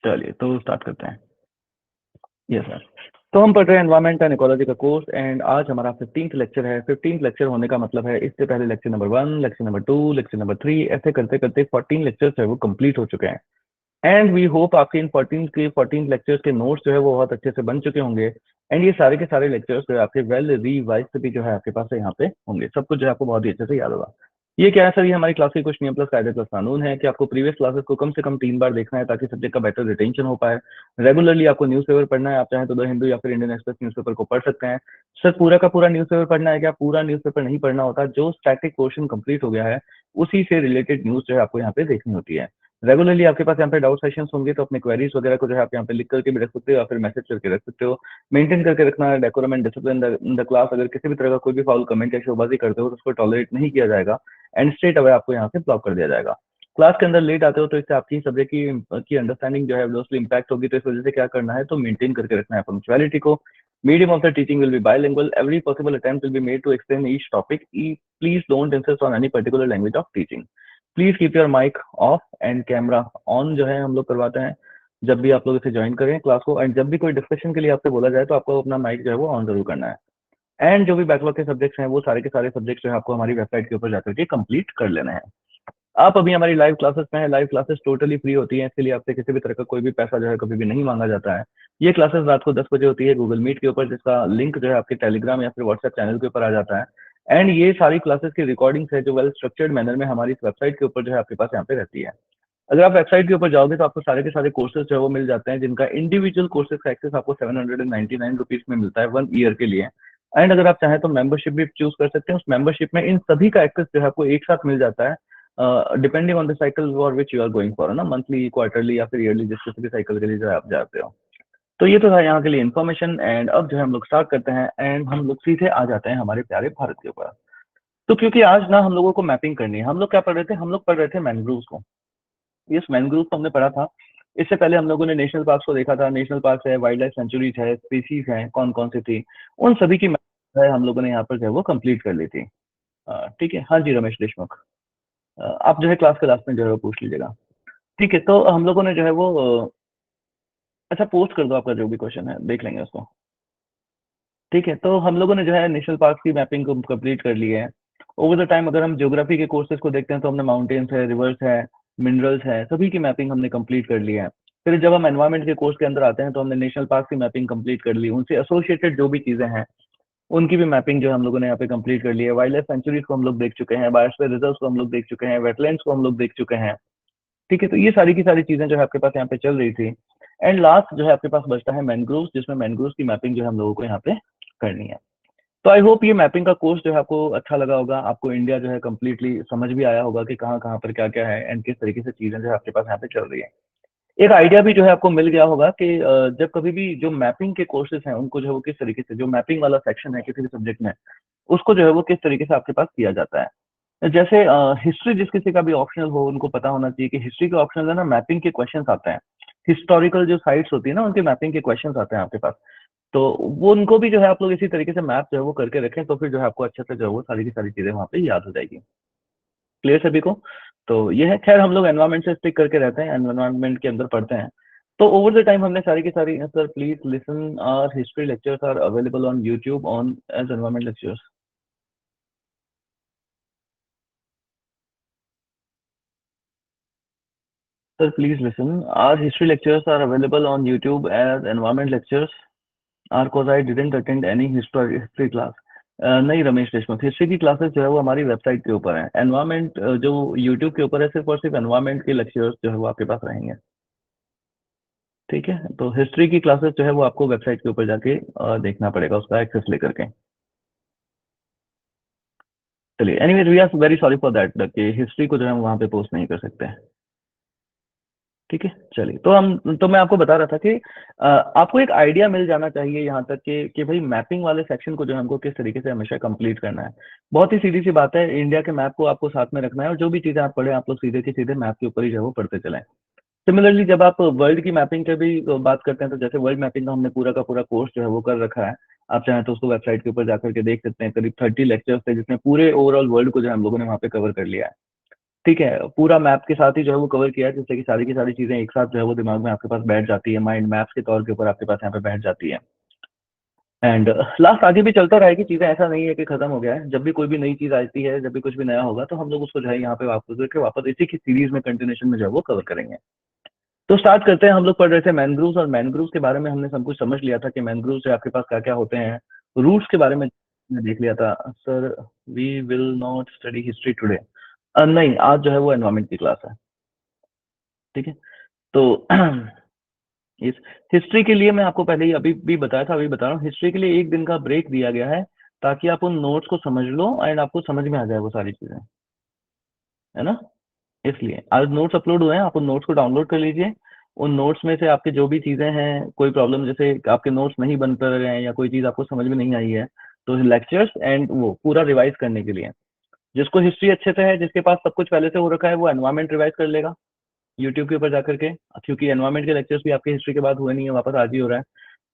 चलिए तो स्टार्ट करते हैं। Yes sir. तो हम पढ़ रहे हैं एनवायरमेंट एंड इकोलॉजी का कोर्स एंड आज हमारा 15th लेक्चर है। 15th लेक्चर होने का मतलब है इससे पहले lecture number 1, lecture number 2, lecture number 3 ऐसे करते करते 14 लेक्चर्स है वो कंप्लीट हो चुके हैं। एंड वी होप आपके इन 14 लेक्चर्स के नोट्स जो है वो बहुत अच्छे से बन चुके होंगे। एंड ये सारे के सारे लेक्चर्स जो है आपके वेल रिवाइज भी जो है आपके पास यहाँ पे होंगे। सब कुछ जो है आपको बहुत ही अच्छे से याद होगा। ये क्या है सर, ये हमारी क्लास की कुछ नियम प्लस कायदे प्लस कानून है कि आपको प्रीवियस क्लासेस को कम से कम 3 बार देखना है ताकि सब्जेक्ट का बेटर रिटेंशन हो पाए। रेगुलरली आपको न्यूज़पेपर पढ़ना है, आप चाहें तो द हिंदू या फिर इंडियन एक्सप्रेस न्यूज़पेपर को पढ़ सकते हैं। सर पूरा का पूरा न्यूज़पेपर पढ़ना है क्या? पूरा न्यूज़पेपर नहीं पढ़ना होता, जो स्टैटिक पोर्शन कंप्लीट हो गया है उसी से रिलेटेड न्यूज़ जो है आपको यहाँ पे देखनी होती है। रेगुलरली आपके पास यहाँ पे डाउट सेशंस होंगे तो अपने क्वेरीज वगैरह को जो है आप यहाँ पे लिख करके भी रख सकते हो या फिर मैसेज करके रख सकते हो। मेंटेन करके रखना है decorum and discipline in the class. अगर किसी भी तरह का कोई भी फाउल कमेंट या शोबाजी करते हो तो उसको टॉलरेट नहीं किया जाएगा एंड स्ट्रेट अवे आपको यहाँ से ब्लॉक कर दिया जाएगा। क्लास के अंदर लेट आते हो तो इससे आपकी सब्जेक्ट की अंडरस्टैंडिंग जो है ऑब्वियसली इंपैक्ट होगी, तो इस वजह से क्या करना है तो मेंटेन करके रखना है पंक्चुअलिटी को। Medium of the teaching will be bilingual. Every possible attempt will be made to explain each topic. Please don't insist on any particular language of teaching. Please keep your mic off and camera on जो है हम लोग करवाते हैं जब भी आप लोग इसे ज्वाइन करें क्लास को। एंड जब भी कोई डिस्कशन के लिए आपसे बोला जाए तो आपको अपना माइक जो है वो ऑन जरूर करना है। एंड जो भी बैकलॉग के सब्जेक्ट्स हैं वो सारे के सारे सब्जेक्ट्स जो है आपको हमारी वेबसाइट के ऊपर जाकर के कंप्लीट कर लेना है। आप अभी हमारी लाइव क्लासेस में है। लाइव क्लासेस टोटली फ्री होती हैं, इसके लिए आपसे किसी भी तरह का कोई भी पैसा जो है कभी भी नहीं मांगा जाता है। ये क्लासेस रात को 10 बजे होती है गूगल मीट के ऊपर, जिसका लिंक जो है आपके टेलीग्राम या फिर व्हाट्सएप चैनल के ऊपर आ जाता है। एंड ये सारी क्लासेस की रिकॉर्डिंग्स है जो वेल स्ट्रक्चर्ड मैनर में हमारी इस वेबसाइट के ऊपर जो है आपके पास यहाँ पे रहती है। अगर आप वेबसाइट के ऊपर जाओगे तो आपको सारे के सारे कोर्सेज जो है वो मिल जाते हैं, जिनका इंडिविजुअल कोर्सेज का एक्सेस आपको 799 रुपीज में मिलता है 1 ईयर के लिए। एंड अगर आप चाहें तो मेंबरशिप भी चूज कर सकते हैं। उस मेंबरशिप में इन सभी का एक्सेस जो है आपको एक साथ मिल जाता है, depending on the cycle for which you are going for, ना मंथली, क्वार्टरली या फिर ईयरली, जिस किसी भी साइकिल के लिए जो है आप जाते हो। तो ये तो था यहाँ के लिए इन्फॉर्मेशन। एंड अब जो है हम लोग स्टार्ट करते हैं एंड हम लोग सीधे आ जाते हैं हमारे प्यारे भारत के ऊपर। तो क्योंकि आज ना हम लोगों को मैपिंग करनी है, हम लोग क्या पढ़ रहे थे, हम लोग पढ़ रहे थे मैनग्रोव्स को। इस मैनग्रोव को हमने पढ़ा था। इससे पहले हम लोगों ने नेशनल पार्क को देखा था। नेशनल पार्क है, वाइल्ड लाइफ सेंचुरीज है, स्पीसीज है, कौन कौन सी थी, उन सभी की है हम लोगों ने यहाँ पर जो है वो कंप्लीट कर ली थी। ठीक है, हाँ जी रमेश देशमुख, आप जो है क्लास के लास्ट में जो है वो पूछ लीजिएगा। ठीक है, तो हम लोगों ने जो है वो अच्छा पोस्ट कर दो, आपका जो भी क्वेश्चन है देख लेंगे उसको। ठीक है, तो हम लोगों ने जो है नेशनल पार्क की मैपिंग को कंप्लीट कर ली है। ओवर द टाइम अगर हम ज्योग्राफी के कोर्सेज को देखते हैं तो हमने माउंटेन्स है, रिवर्स है, मिनरल्स है, सभी की मैपिंग हमने कंप्लीट कर ली है। फिर जब हम एनवायरमेंट के कोर्स के अंदर आते हैं तो हमने नेशनल पार्क की मैपिंग कंप्लीट कर ली, उनसे एसोसिएटेड जो भी चीजें हैं उनकी भी मैपिंग जो है हम लोगों ने यहाँ पे कंप्लीट कर ली है। वाइल्ड लाइफ सेंचुरीज को हम लोग देख चुके हैं, बायोस्फीयर रिजर्व को हम लोग देख चुके हैं, वेटलैंड्स को हम लोग देख चुके हैं। ठीक है, तो ये सारी की सारी चीजें जो है आपके पास यहाँ पे चल रही थी। एंड लास्ट जो है आपके पास बचता है मैनग्रोव्स, जिसमें मैनग्रोव्स की मैपिंग जो है हम लोगों को यहाँ पे करनी है। तो आई होप ये मैपिंग का कोर्स जो है आपको अच्छा लगा होगा, आपको इंडिया जो है कम्प्लीटली समझ भी आया होगा कि कहाँ कहाँ पर क्या क्या है एंड किस तरीके से चीजें जो है आपके पास यहाँ पे चल रही है। एक आइडिया भी जो है आपको मिल गया होगा कि जब कभी भी जो मैपिंग के कोर्सेज हैं उनको जो है वो किस तरीके से, जो मैपिंग वाला सेक्शन है किसी भी सब्जेक्ट में, उसको जो है वो किस तरीके से आपके पास किया जाता है। जैसे हिस्ट्री जिस किसी का भी ऑप्शनल हो उनको पता होना चाहिए कि हिस्ट्री के ऑप्शनल है ना, मैपिंग के क्वेश्चंस आते हैं। हिस्टोरिकल जो साइट्स होती है ना उनके मैपिंग के क्वेश्चंस आते हैं आपके पास। तो वो उनको भी जो है आप लोग इसी तरीके से मैप जो है वो करके रखें, तो फिर जो है आपको अच्छे से जो है वो सारी की सारी चीजें वहाँ पे याद हो जाएगी। क्लियर सभी को? तो ये है। खैर हम लोग एनवायरमेंट से स्टिक करके रहते हैं, एनवायरमेंट के अंदर पढ़ते हैं। तो ओवर द टाइम हमने सारी की सारी, sir please listen our history lectures are available on YouTube on as environment lectures. Sir, please listen. Our history lectures are available on YouTube as environment lectures. Cause I didn't attend any history class. नहीं Ramesh Deshmukh, history की classes जो है वो हमारी website के ऊपर है। Environment जो यूट्यूब के ऊपर है सिर्फ और सिर्फ एनवायरमेंट के लेक्चर्स जो है वो आपके पास रहेंगे। ठीक है, तो हिस्ट्री की क्लासेस जो है वो आपको वेबसाइट के ऊपर जाके देखना पड़ेगा, उसका एक्सेस लेकर के। चलिए, anyways we are very sorry for that कि हिस्ट्री को जो है हम वहाँ पे पोस्ट नहीं कर सकते हैं। ठीक है, चलिए तो मैं आपको बता रहा था कि आपको एक आइडिया मिल जाना चाहिए यहाँ तक कि भाई मैपिंग वाले सेक्शन को जो है हमको किस तरीके से हमेशा कंप्लीट करना है। बहुत ही सीधी सी बात है, इंडिया के मैप को आपको साथ में रखना है और जो भी चीजें आप पढ़े आप लोग सीधे के सीधे मैप के ऊपर ही जो है वो पढ़ते चलें। सिमिलरली जब आप वर्ल्ड की मैपिंग की भी बात करते हैं तो जैसे वर्ल्ड मैपिंग का हमने पूरा का पूरा कोर्स जो है वो कर रखा है। आप चाहें तो उसको वेबसाइट के ऊपर जाकर के देख सकते हैं। करीब 30 लेक्चर्स थे जिसमें पूरे ओवरऑल वर्ल्ड को जो है हम लोगों ने वहाँ पे कवर कर लिया है। ठीक है, पूरा मैप के साथ ही जो है वो कवर किया है, जिससे कि सारी की सारी चीजें एक साथ जो है वो दिमाग में आपके पास बैठ जाती है, माइंड मैप्स के तौर के ऊपर आपके पास यहाँ पे बैठ जाती है। एंड लास्ट आगे भी चलता रहेगी चीजें, ऐसा नहीं है कि खत्म हो गया है। जब भी कोई भी नई चीज आती है, जब भी कुछ भी नया होगा, तो हम लोग उसको जो है यहाँ पे वापस करके वापस इसी की सीरीज में कंटिन्यूशन में जो है वो कवर करेंगे। तो स्टार्ट करते हैं। हम लोग पढ़ रहे थे मैनग्रूव्स, और मैनग्रूव्स के बारे में हमने सब कुछ समझ लिया था कि मैनग्रूव्स आपके पास क्या क्या होते हैं। रूट्स के बारे में देख लिया था। Sir, we will not study history today. नहीं, आज जो है वो एनवायरमेंट की क्लास है। ठीक है, तो इस हिस्ट्री के लिए मैं आपको पहले ही अभी भी बताया था, अभी बता रहा हूँ, हिस्ट्री के लिए एक दिन का ब्रेक दिया गया है, ताकि आप उन नोट्स को समझ लो एंड आपको समझ में आ जाए वो सारी चीजें, है ना। इसलिए आज नोट्स अपलोड हुए हैं, आप उन नोट्स को डाउनलोड कर लीजिए। उन नोट्स में से आपके जो भी चीजें हैं, कोई प्रॉब्लम जैसे आपके नोट्स नहीं बन पा रहे हैं या कोई चीज आपको समझ में नहीं आई है, तो लेक्चर्स एंड वो पूरा रिवाइज करने के लिए, जिसको हिस्ट्री अच्छे से है, जिसके पास सब कुछ पहले से हो रखा है, वो एनवायरमेंट रिवाइज कर लेगा यूट्यूब के ऊपर जाकर के, क्योंकि एनवायरमेंट के लेक्चर्स भी आपके हिस्ट्री के बाद हुए नहीं है, वापस आज ही हो रहा है।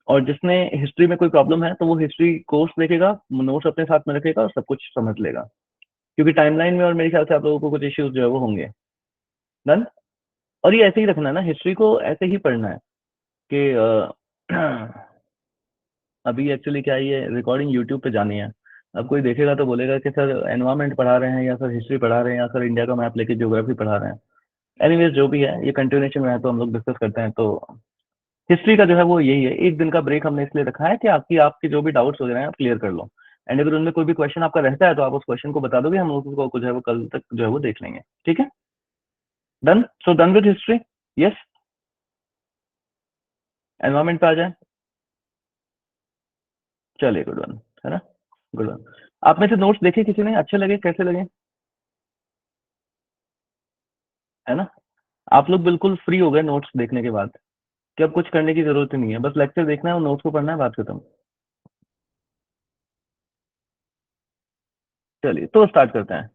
और जिसने हिस्ट्री में कोई प्रॉब्लम है, तो वो हिस्ट्री कोर्स देखेगा, नोट्स अपने साथ में रखेगा और सब कुछ समझ लेगा, क्योंकि टाइमलाइन में और मेरे ख्याल से आप लोगों को कुछ इश्यूज जो है वो होंगे। डन। और ये ऐसे ही रखना है ना, हिस्ट्री को ऐसे ही पढ़ना है कि अभी एक्चुअली क्या है, ये रिकॉर्डिंग यूट्यूब पे जानी है। अब कोई देखेगा तो बोलेगा कि सर एनवायरमेंट पढ़ा रहे हैं, या सर हिस्ट्री पढ़ा रहे हैं, या सर इंडिया का मैप लेके ज्योग्राफी पढ़ा रहे हैं। एनीवेज जो भी है, ये कंटिन्यूशन में है, तो हम लोग डिस्कस करते हैं। तो हिस्ट्री का जो है वो यही है, एक दिन का ब्रेक हमने इसलिए रखा है कि आपके जो भी डाउट्स हो रहे हैं आप क्लियर कर लो। एंड अगर उनमें कोई भी क्वेश्चन आपका रहता है, तो आप उस क्वेश्चन को बता दोगे, हम लोग उसको जो है वो कल तक जो है वो देख लेंगे। ठीक है, done. So done with history. Yes, environment पे आ जाए। चलिए, गुड वन, है ना, गुड वन। आप में से नोट्स देखे किसी ने, अच्छे लगे, कैसे लगे, है ना। आप लोग बिल्कुल फ्री हो गए नोट्स देखने के बाद, कि अब कुछ करने की जरूरत ही नहीं है, बस लेक्चर देखना है और नोट्स को पढ़ना है, बात खत्म। चलिए, तो स्टार्ट करते हैं।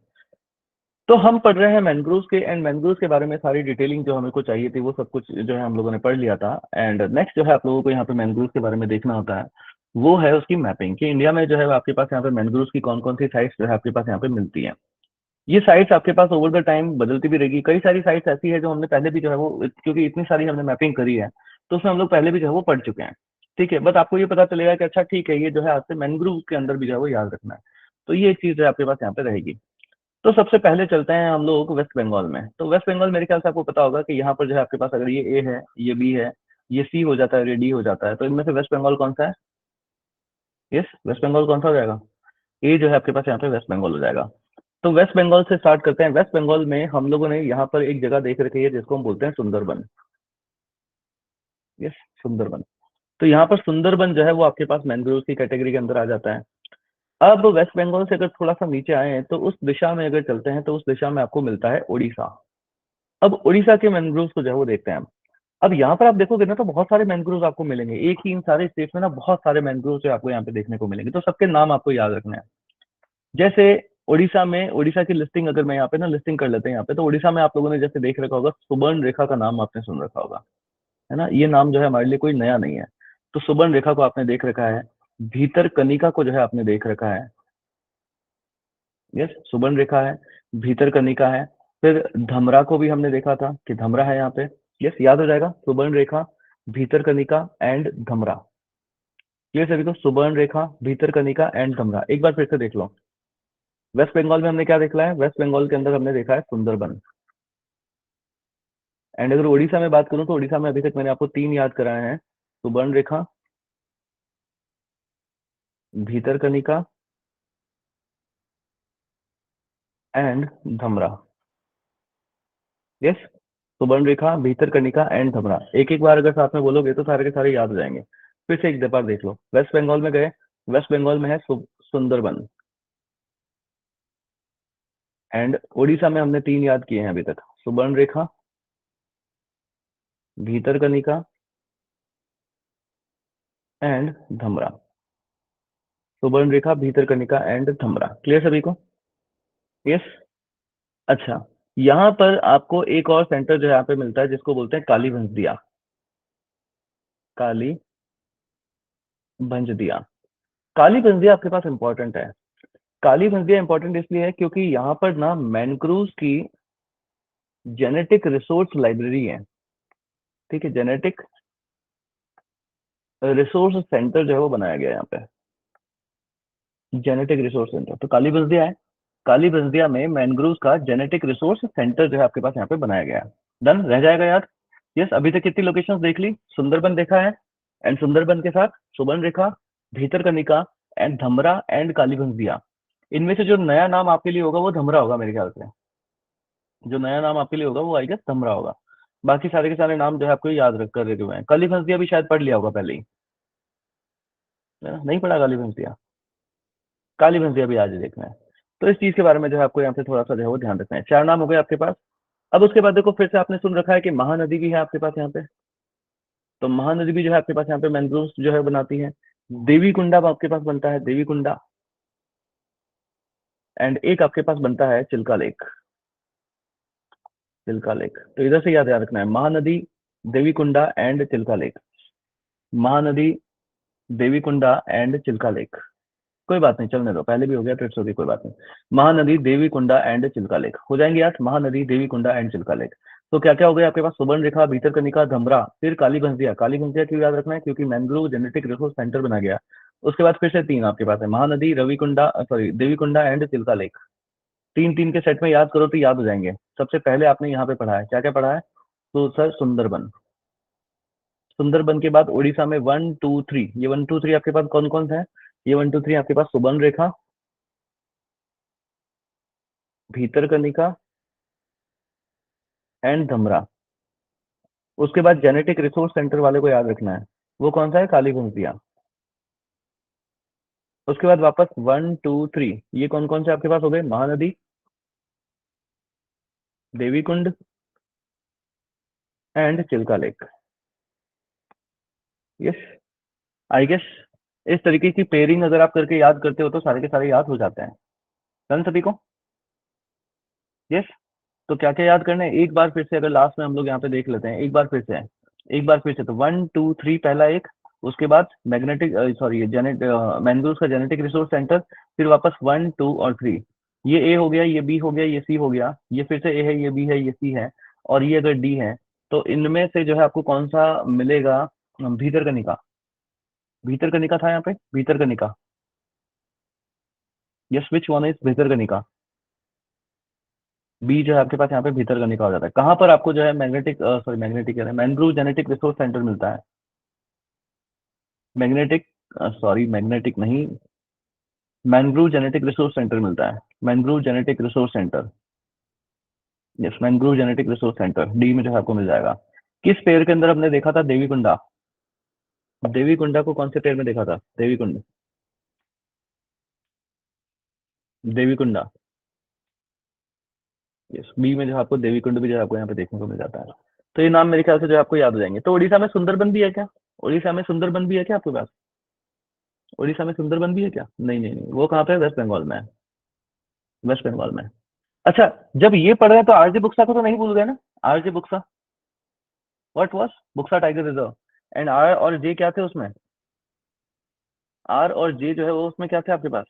तो हम पढ़ रहे हैं मैनग्रोव्स के, एंड मैनग्रोव्स के बारे में सारी डिटेलिंग जो हमें को चाहिए थी, वो सब कुछ जो है हम लोगों ने पढ़ लिया था। एंड नेक्स्ट जो है आप लोगों को यहाँ पे मैनग्रोव्स के बारे में देखना होता है, वो है उसकी मैपिंग, कि इंडिया में जो है आपके पास यहाँ पे मैनग्रोव्स की कौन कौन सी साइट्स जो है आपके पास यहाँ पे मिलती हैं। ये साइट्स आपके पास ओवर द टाइम बदलती भी रहेगी। कई सारी साइट्स ऐसी है जो हमने पहले भी जो है वो, क्योंकि इतनी सारी हमने मैपिंग करी है, तो उसमें हम लोग पहले भी जो है वो पढ़ चुके हैं। ठीक है, बट आपको ये पता चलेगा कि अच्छा ठीक है, ये जो है आज से मैनग्रोव के अंदर भी जो है वो याद रखना है। तो ये एक चीज है आपके पास यहाँ पे रहेगी। तो सबसे पहले चलते हैं हम लोग वेस्ट बंगाल में। तो वेस्ट बंगाल मेरे ख्याल से आपको पता होगा कि यहाँ पर जो है आपके पास अगर ये ए है, ये बी है, ये सी हो जाता है, ये डी हो जाता है, तो इनमें से वेस्ट बंगाल कौन सा है। यस, वेस्ट बंगाल कौन सा हो जाएगा, ए जो है आपके पास यहाँ पे वेस्ट बंगाल हो जाएगा। तो वेस्ट बंगाल से स्टार्ट करते हैं। वेस्ट बंगाल में हम लोगों ने यहाँ पर एक जगह देख रखी है, जिसको हम बोलते हैं सुंदरबन। यस, सुंदरबन। तो यहाँ पर सुंदरबन जो है वो आपके पास मैंग्रोव की कैटेगरी के अंदर आ जाता है। अब वेस्ट बंगाल से अगर थोड़ा सा नीचे आए हैं, तो उस दिशा में अगर चलते हैं, तो उस दिशा में आपको मिलता है उड़ीसा। अब उड़ीसा के मैंग्रोव को जो है वो देखते हैं हम। अब यहाँ पर आप देखोगे ना, तो बहुत सारे मैंग्रोव आपको मिलेंगे, एक ही इन सारे स्टेट्स में ना बहुत सारे मैंग्रोव जो आपको यहाँ पे देखने को मिलेंगे, तो सबके नाम आपको याद रखना है। जैसे उड़ीसा में, उड़ीसा की लिस्टिंग अगर मैं यहाँ पे ना लिस्टिंग कर लेते हैं यहाँ पे, तो उड़ीसा में आप लोगों ने जैसे देख रखा होगा, सुबर्ण रेखा का नाम आपने सुन रखा होगा, है ना। ये नाम जो है हमारे लिए कोई नया नहीं है। तो सुबर्ण रेखा को आपने देख रखा है, भीतर कनिका को जो है आपने देख रखा है। यस, सुबर्ण रेखा है, भीतर कनिका है। फिर धमरा को भी हमने देखा था कि धमरा है यहाँ पे। यस, याद हो जाएगा, सुबर्ण रेखा, भीतर कनिका एंड धमरा। क्लियर सभी को, सुबर्ण रेखा, भीतर कनिका एंड धमरा। एक बार फिर से देख लो। वेस्ट बंगाल में हमने क्या देखा है, वेस्ट बंगाल के अंदर हमने देखा है सुंदरबन। एंड अगर उड़ीसा में बात करूं, तो उड़ीसा में अभी तक मैंने आपको तीन याद कराए हैं, सुबर्ण रेखा, भीतर कनिका एंड धमरा। यस, सुबर्ण रेखा, भीतर कनिका एंड धमरा। एक एक बार अगर साथ में बोलोगे, तो सारे के सारे याद हो जाएंगे। फिर से एक बार देख लो, वेस्ट बंगाल में गए, वेस्ट बंगाल में है सुंदरबन। एंड उड़ीसा में हमने तीन याद किए हैं अभी तक, सुबर्ण रेखा, भीतर कनिका एंड धमरा। सुबर्ण रेखा, भीतर कनिका एंड धमरा। क्लियर सभी को। यस। अच्छा, यहाँ पर आपको एक और सेंटर जो है यहाँ पे मिलता है, जिसको बोलते हैं काली भंजदिया। काली भंजदिया। काली भंजदिया आपके पास इंपॉर्टेंट है। काली भंजदिया इंपॉर्टेंट इसलिए है क्योंकि यहाँ पर ना मैनग्रोव्स की जेनेटिक रिसोर्स लाइब्रेरी है, ठीक है, जेनेटिक रिसोर्स सेंटर जो है वो बनाया गया है यहाँ पे, जेनेटिक रिसोर्स सेंटर। तो काली बंजिया है, काली बंजिया में मैनग्रोव का जेनेटिक रिसोर्स सेंटर जो है आपके पास यहाँ पे बनाया गया है। डन, रह जाएगा याद। यस, अभी तक कितनी लोकेशंस देख ली? सुंदरबन देखा है, एंड सुंदरबन के साथ सुबर्णरेखा, भीतरकनिका एंड धमरा एंड काली बंजिया। इनमें से जो नया नाम आपके लिए होगा वो धमरा होगा मेरे ख्याल से, जो नया नाम आपके लिए होगा वो आई गेस धमरा होगा। बाकी सारे के सारे नाम जो है आपको याद रख कर रखे हुए हैं। काली बंजिया भी शायद पढ़ लिया होगा पहले ही, है ना? नहीं पढ़ा काली बंजिया? काली भैंसिया भी आज ही देखना है। तो इस चीज के बारे में जो है आपको यहाँ पे थोड़ा सा जो है वो ध्यान रखना है। 4 नाम हो गए आपके पास। अब उसके बाद देखो फिर से आपने सुन रखा है कि महानदी भी है आपके पास यहाँ पे, तो महानदी भी जो है आपके पास यहाँ पे मैंग्रोव जो है बनाती है। देवी कुंडा आपके पास बनता है, देवी कुंडा, एंड एक आपके पास बनता है चिल्का लेक, चिल्का लेक। तो इधर से याद रखना है, Mahanadi, Devi Kunda and Chilka lake, Mahanadi, Devi Kunda and Chilka lake. कोई बात नहीं, चलने दो, पहले भी हो गया तो इट्स ओके, कोई बात नहीं। महानदी, देवी कुंडा एंड चिल्का लेक हो जाएंगे यार, महानदी, देवी कुंडा एंड चिल्का लेक। तो क्या क्या हो गया आपके पास? सुबर्णरेखा, भीतरकनिका, धमरा, फिर काली बंजिया। काली बंजिया क्यों याद रखना है? क्योंकि मैंग्रोव जेनेटिक रिसोर्स सेंटर बना गया। उसके बाद फिर से 3 आपके पास है, महानदी, रविकुंडा, sorry, Devi Kunda and Chilka lake. 3 3 के सेट में याद करो तो याद हो जाएंगे। सबसे पहले आपने यहाँ पे पढ़ा है, क्या क्या पढ़ा है? तो सर सुंदरबन, सुंदरबन के बाद उड़ीसा में 1 2 3, ये 1 2 3 आपके पास कौन कौन सा है? ये 1 2 3 आपके पास सुबर्णरेखा, भीतरकनिका एंड धमरा। उसके बाद जेनेटिक रिसोर्स सेंटर वाले को याद रखना है, वो कौन सा है? काली घुंसिया। उसके बाद वापस 1 2 3, ये कौन कौन से आपके पास हो गए? Mahanadi, Devi Kund and Chilka lake. Yes, I guess इस तरीके की पेयरिंग अगर आप करके याद करते हो तो सारे के सारे याद हो जाते हैं। डन सभी को? यस। तो क्या क्या याद करना है एक बार फिर से, अगर लास्ट में हम लोग यहाँ पे देख लेते हैं एक बार फिर से, एक बार फिर से। तो 1 2 3 पहला एक, उसके बाद मैग्नेटिक, सॉरी, जेनेट मैंग्रोव का जेनेटिक रिसोर्स सेंटर, फिर वापस 1 2 और 3। ये ए हो गया, ये बी हो गया, ये सी हो गया, ये फिर से ए है, ये बी है, ये सी है, और ये अगर डी है, तो इनमें से जो है आपको कौन सा मिलेगा? भीतरकनिका, भीतरकनिका था यहाँ पे, Bhitarkanika. Yes, which one is Bhitarkanika? B जो है आपके पास यहाँ पे भीतरकनिका हो जाता है। कहाँ पर आपको जो है मैग्नेटिक, सॉरी मैग्नेटिक कह रहे हैं, मैंग्रोव जेनेटिक रिसोर्स सेंटर मिलता है? मैग्नेटिक, सॉरी मैग्नेटिक नहीं, मैंग्रोव जेनेटिक रिसोर्स सेंटर मिलता है, mangrove genetic resource centre. Yes, mangrove genetic resource centre D में जो है आपको मिल जाएगा। किस पेड़ के अंदर हमने देखा था देवी कुंडा? देवी कुंडा को कौन से पेड़ में देखा था? देवी कुंड, देवी कुंडा। यस, बी में जो है आपको देवी कुंड भी जो है आपको यहाँ पे देखने को मिल जाता है। तो ये नाम मेरे ख्याल से जो है आपको याद हो जाएंगे। तो उड़ीसा में सुंदरबन भी है क्या? उड़ीसा में सुंदरबन भी है क्या आपके पास? उड़ीसा में सुंदरबन भी है क्या? नहीं नहीं नहीं, वो कहाँ पे है? वेस्ट बंगाल में है, वेस्ट बंगाल में। अच्छा, जब ये पढ़ रहे हैं तो आरजे बुक्सा को तो नहीं भूल गए ना? RJ Buxa, what was Buxa tiger reserve, and R और जे क्या थे उसमें? आर और जे जो है वो उसमें क्या थे आपके पास?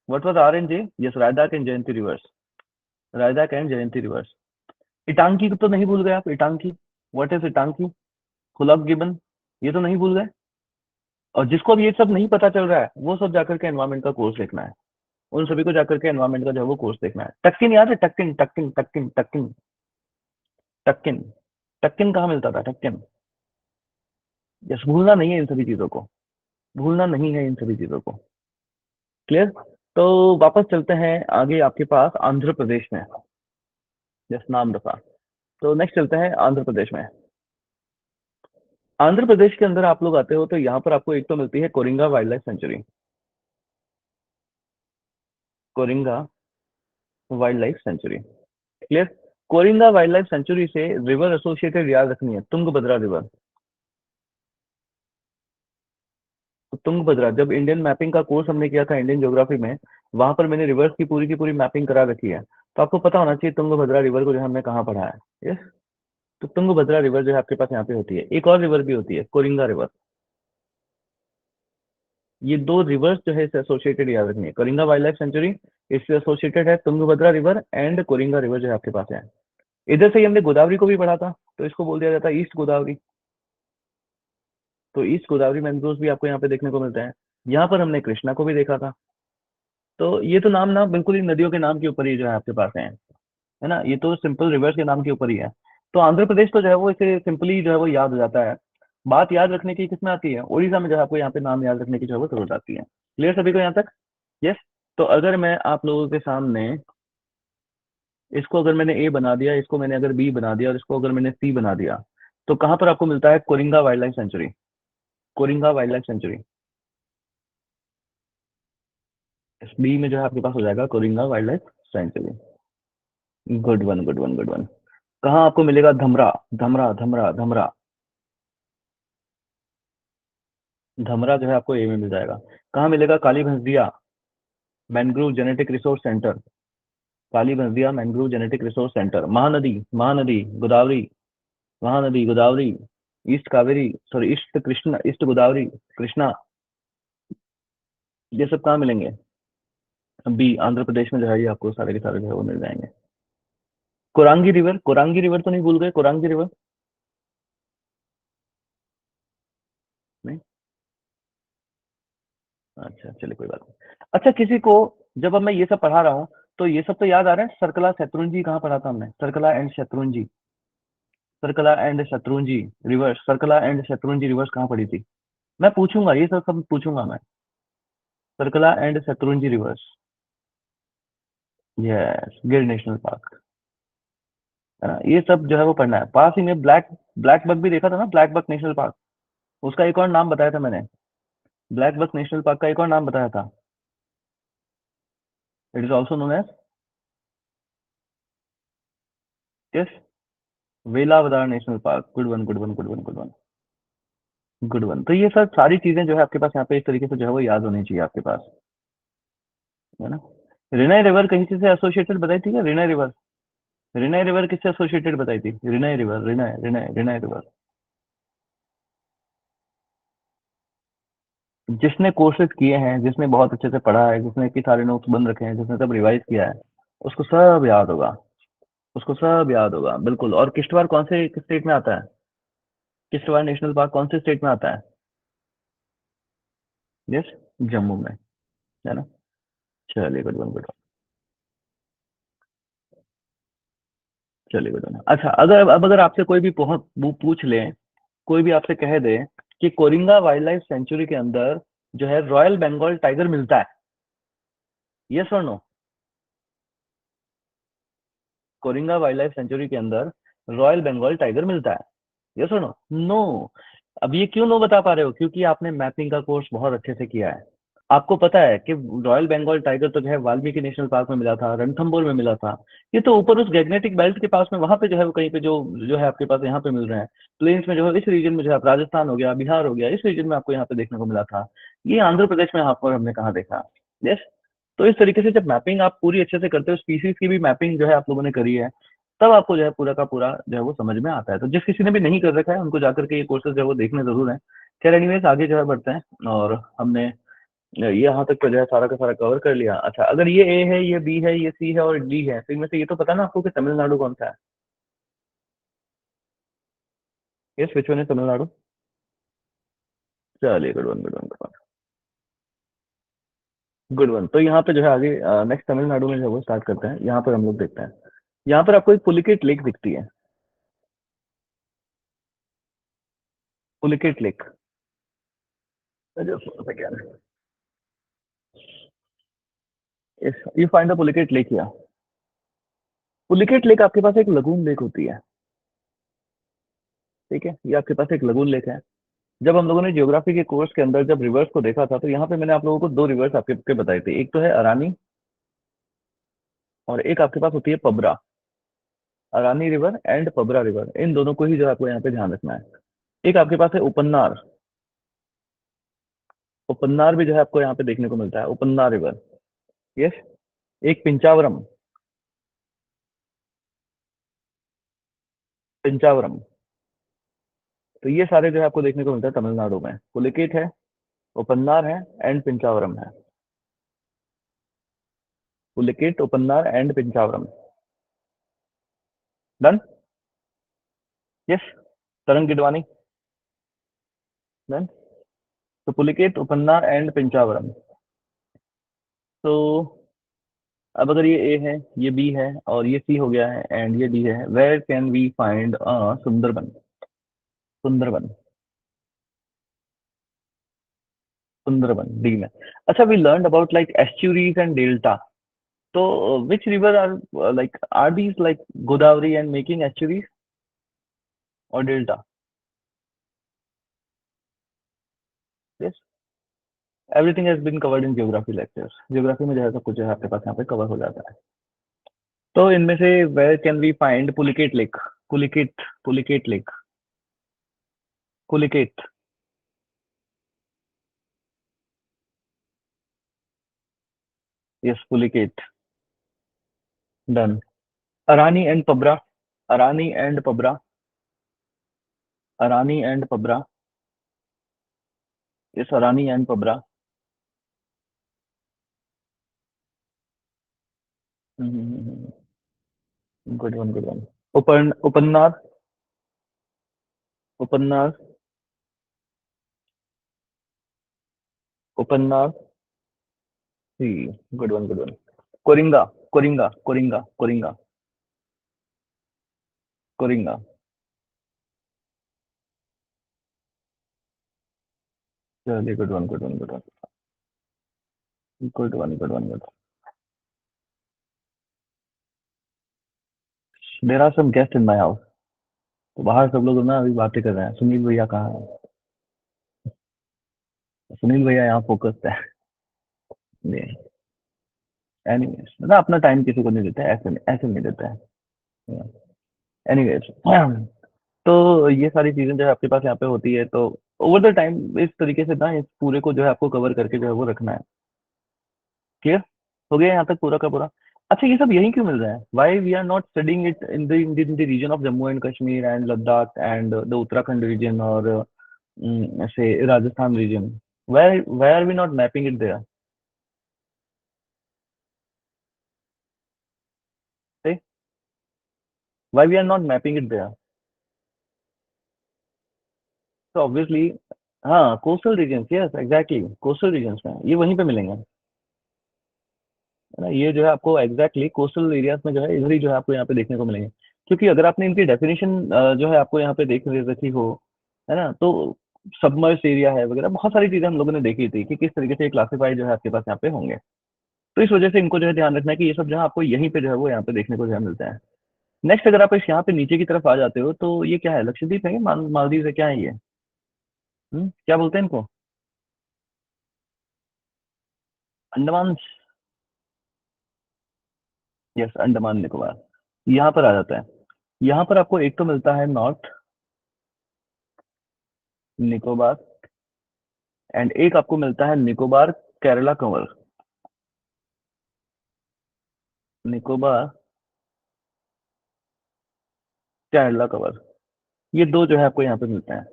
What was R and J? Yes, Raidak and Jayanti rivers, Raidak and Jayanti rivers. Intanki को तो नहीं भूल गए आप? Intanki, what is Intanki? Hoolock gibbon, ये तो नहीं भूल गए? और जिसको भी ये सब नहीं पता चल रहा है वो सब जाकर के एनवायरमेंट का कोर्स देखना है, उन सभी को जाकर के एनवायरमेंट का जो है वो कोर्स देखना है। टक्किन याद है? टक्किन टक्किन टक्किन टक्किन टक्किन, टक्किन कहाँ मिलता था? टक्किन। यस, भूलना नहीं है इन सभी चीजों को, भूलना नहीं है इन सभी चीजों को। क्लियर? तो वापस चलते हैं आगे आपके पास आंध्र प्रदेश में। यस, नाम रखा। तो नेक्स्ट चलते हैं आंध्र प्रदेश में। आंध्र प्रदेश के अंदर आप लोग आते हो तो यहाँ पर आपको एक तो मिलती है Coringa wildlife sanctuary, Coringa wildlife century. Clear? Coringa wildlife century से रिवर एसोसिएटेड याद रखनी है, तुंगभद्रा रिवर। तो तुंगभद्रा, जब इंडियन मैपिंग का कोर्स हमने किया था इंडियन ज्योग्राफी में, वहां पर मैंने रिवर्स की पूरी मैपिंग करा रखी है, तो आपको पता होना चाहिए तुंगभद्रा रिवर को जो हमने कहाँ पढ़ा है। यस। तो तुंगभद्रा रिवर जो है आपके पास यहाँ पे होती है। एक और रिवर भी होती है, कोरिंगा रिवर। ये 2 रिवर्स जो है एसोसिएटेड याद रखनी है, कोरिंगा वाइल्ड लाइफ सेंचुरी इससे एसोसिएटेड है Tungabhadra river and Coringa river जो है आपके पास है। इधर से ही हमने गोदावरी को भी पढ़ा था, तो इसको बोल दिया जाता है ईस्ट गोदावरी। तो ईस्ट गोदावरी मैंग्रोव्स भी आपको यहाँ पे देखने को मिलते हैं। यहाँ पर हमने कृष्णा को भी देखा था। तो ये तो नाम ना बिल्कुल ही नदियों के नाम के ऊपर ही जो है आपके पास है ना, ये तो सिंपल रिवर्स के नाम के ऊपर ही है। तो आंध्र प्रदेश तो जो है वो इसे सिंपली जो है वो याद हो जाता है। बात याद रखने की किसमें आती है, उड़ीसा में जो है आपको यहाँ पे नाम याद रखने की जो है वो जरूरत आती है। क्लियर सभी को यहाँ तक? यस। तो अगर मैं आप लोगों के सामने इसको अगर मैंने ए बना दिया, इसको मैंने अगर बी बना दिया और इसको अगर मैंने सी बना दिया, तो कहाँ पर आपको मिलता है Coringa wildlife sanctuary. Coringa wildlife sanctuary B में जो है आपके पास हो जाएगा Coringa wildlife sanctuary. Good one, good one, good one. कहाँ आपको मिलेगा धमरा, धमरा, धमरा, धमरा। धमरा जो है आपको ए में मिल जाएगा। कहाँ मिलेगा Kali Bhanjia mangrove genetic resource centre. Kali Bhanjia mangrove genetic resource centre. Mahanadi, Mahanadi Godavari, Mahanadi Godavari, east Kaveri, sorry east Krishna, east Godavari, Krishna, ये सब कहाँ मिलेंगे? बी आंध्र प्रदेश में जो है ये आपको सारे के सारे जो है वो मिल जाएंगे। कोरांगी रिवर, कोरांगी रिवर तो नहीं भूल गए? कोरांगी रिवर नहीं? अच्छा चलिए कोई बात नहीं। अच्छा किसी को, जब अब मैं ये सब पढ़ा रहा हूँ तो ये सब तो याद आ रहा है। सर्कला शत्रुंजी कहाँ पढ़ा था हमने? Sarkala and Shatrunji, Sarkala and Shatrunji rivers, Sarkala and Shatrunji rivers कहाँ पढ़ी थी? मैं पूछूंगा, ये सब सब पूछूंगा मैं। सर्कला एंड शत्रुंजी रिवर्स, यस, गिर नेशनल पार्क, है ना, ये सब जो है वो पढ़ना है। पास ही में ब्लैक, ब्लैक बक भी देखा था ना, ब्लैक बक नेशनल पार्क। उसका एक और नाम बताया था मैंने, ब्लैक बक नेशनल पार्क का एक और नाम बताया था। It is also known as, yes, Velavadar national park. Good one, good one, good one, good one, good one. तो ये सब सारी चीजें जो है आपके पास यहाँ पे इस तरीके से जो है वो याद होनी चाहिए आपके पास, है ना। रिनाई रिवर कहीं से एसोसिएटेड बताई थी क्या? रिनाई रिवर, रिनाई रिवर किससे एसोसिएटेड बताई थी? रिनाई रिवर, रिनाई, रिनाई, रिनाई रिवर। जिसने कोर्सेज किए हैं, जिसने बहुत अच्छे से पढ़ा है, जिसने इतने सारे नोट्स बन रखे हैं, जिसने सब रिवाइज किया है, उसको सब याद होगा, उसको सब याद होगा बिल्कुल। और किश्तवाड़ कौन से स्टेट में आता है? किश्तवाड़ नेशनल पार्क कौन से स्टेट में आता है? यस, जम्मू में, है ना। चलिए गुड वन, गुड वन, चलिए गुड वन। अच्छा अगर अब अगर आपसे कोई भी पूछ ले, कोई भी आपसे कह दे कि कोरिंगा वाइल्ड लाइफ सेंचुरी के अंदर जो है रॉयल बंगाल टाइगर मिलता है, यस और no? Coringa wildlife sanctuary के अंदर रॉयल बंगाल टाइगर मिलता है, यस और नो? नो। अब ये क्यों नो बता पा रहे हो? क्योंकि आपने मैपिंग का कोर्स बहुत अच्छे से किया है। आपको पता है कि रॉयल बंगाल टाइगर तो जो है वाल्मीकि नेशनल पार्क में मिला था, रणथंभौर में मिला था। ये तो ऊपर उस मैग्नेटिक बेल्ट के पास में, वहां पे जो है वो कहीं पे जो जो है आपके पास यहाँ पे मिल रहे हैं। प्लेन्स में जो है इस रीजन में जो है राजस्थान हो गया, बिहार हो गया, इस रीजन में आपको यहाँ पे देखने को मिला था। ये आंध्र प्रदेश में यहाँ पर हमने कहाँ देखा? यस। तो इस तरीके से जब मैपिंग आप पूरी अच्छे से करते हो, स्पीसीज की भी मैपिंग जो है आप लोगों ने करी है, तब आपको जो है पूरा का पूरा जो है वो समझ में आता है। तो जिस किसी ने भी नहीं कर रखा है उनको जाकर के ये कोर्सेज जो है वो देखने जरूर है। खैर एनीवेज आगे जो है बढ़ते हैं, और हमने ये यहाँ तक तो जो है सारा का सारा कवर कर लिया। अच्छा अगर ये ए है, ये बी है, ये सी है और डी है, तो इनमें से ये तो पता ना आपको कि तमिलनाडु कौन सा है? यस, विच वन है तमिलनाडु? चलिए good one, good one, good one, good one. तो यहाँ पे जो है आगे नेक्स्ट तमिलनाडु में जो है वो स्टार्ट करते हैं। यहाँ पर हम लोग देखते हैं, यहाँ पर आपको एक पुलिकेट लेक दिखती है। Pulicat lake, you find the Pulicat lake here. Pulicat lake आपके पास एक लगून लेक होती है, ठीक है, ये आपके पास एक लगून लेक है। जब हम लोगों ने ज्योग्राफी के कोर्स के अंदर जब रिवर्स को देखा था, तो यहाँ पे मैंने आप लोगों को दो रिवर्स आपके बताए थे। एक तो है अरानी, और एक आपके पास होती है Pabra. Arani river and Pabra river, इन दोनों को ही जो है आपको यहाँ पे ध्यान रखना है। एक आपके पास है उपन्नार, उपन्नार भी जो है आपको यहाँ पे देखने को मिलता है, उपन्नार रिवर। यस। एक पिंचावरम, पिंचावरम। तो ये सारे जो है आपको देखने को मिलता है तमिलनाडु में। पुलिकेट है, उपन्नार है एंड पिंचावरम है। पुलिकेट, उपन्नार एंड पिंचावरम। डन। यस। तरंग गिडवानी। डन। तो पुलिकेट, उपन्नार एंड पिंचावरम। तो अब अगर ये ए है, ये बी है, और ये सी हो गया है, एंड ये डी है, where can we find Sundarban? Sundarban. Sundarban D में। अच्छा, we learn about like estuaries and delta. तो which river are like, are these like Godavari and making estuaries और delta? Yes. Everything has been covered in geography lectures. Geography में जो है सब कुछ जो है आपके पास यहाँ पे कवर हो जाता है। तो इनमें से where can we find Pulicat lake? Pulicat, Pulicat lake. Pulicat. Yes, Pulicat. Done. Arani and पब्रा। अरानी एंड पब्रा। अरानी एंड पब्रा। यस, अरानी एंड पब्रा। Good one, good one. उपन्नाद। उपन्नाद। उपन्नाद। C. Good one, good one. Coringa. Coringa, Coringa, Coringa. Coringa. चलिए, good one, good one, good one. Good one, good one, good. There are some guest in my house. तो बाहर सब लोग ना अभी बातें कर रहे हैं। सुनील भैया कहाँ है? सुनील भैया यहाँ फोकस्ड है। एनीवेज, ना अपना टाइम किसी को नहीं देते हैं, ऐसे ऐसे नहीं देते हैं। एनीवेज, तो ये सारी चीजें जो है आपके पास यहाँ पे होती है, तो ओवर द टाइम इस तरीके से ना इस पूरे को जो है आपको कवर करके जो है वो रखना है। क्लियर? हो गया यहाँ तक पूरा का पूरा? अच्छा, ये सब यहीं क्यों मिल रहा है? Why we are not studying it in the region of Jammu and Kashmir and Ladakh and the Uttarakhand region और ऐसे Rajasthan region? Why are we not mapping it there? Why we are not mapping it there? तो ऑब्वियसली, हाँ, coastal regions, yes exactly, coastal regions में ये वहीं पे मिलेंगे, है ना? ये जो है आपको एग्जैक्टली कोस्टल एरियाज में जो है इधर ही जो है आपको यहाँ पे देखने को मिलेंगे। क्योंकि अगर आपने इनकी डेफिनेशन जो है आपको यहाँ पे देख रखी हो, है ना, तो सबमर्ज एरिया है वगैरह, बहुत सारी चीजें हम लोगों ने देखी थी कि किस तरीके से क्लासिफाई जो है आपके पास यहाँ पे होंगे। तो इस वजह से इनको जो है ध्यान रखना है कि ये सब जो है आपको यहीं पे जो है वो यहाँ पे देखने को जो है मिलता है। नेक्स्ट, अगर आप इस यहाँ पे नीचे की तरफ आ जाते हो, तो ये क्या है? लक्षद्वीप है, मालदीव है, क्या है ये? क्या बोलते हैं इनको? अंडमान। यस, अंडमान निकोबार। यहाँ पर आ जाता है। यहाँ पर आपको एक तो मिलता है नॉर्थ निकोबार, एंड एक आपको मिलता है निकोबार केरला कवर। निकोबार केरला कवर, ये दो जो है आपको यहाँ पे मिलते हैं।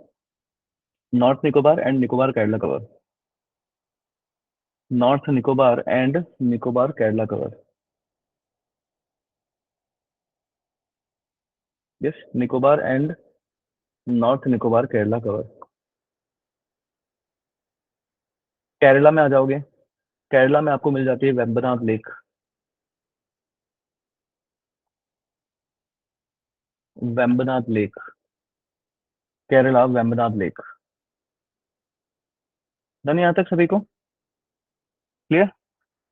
North Nicobar and Nicobar Kerala cover. North Nicobar and Nicobar Kerala cover. Yes, Nicobar and north Nicobar Kerala cover. Kerala में आ जाओगे, केरला में आपको मिल जाती है Vembanad lake. Vembanad lake. Kerala Vembanad lake. Done यहाँ तक सभी को? क्लियर?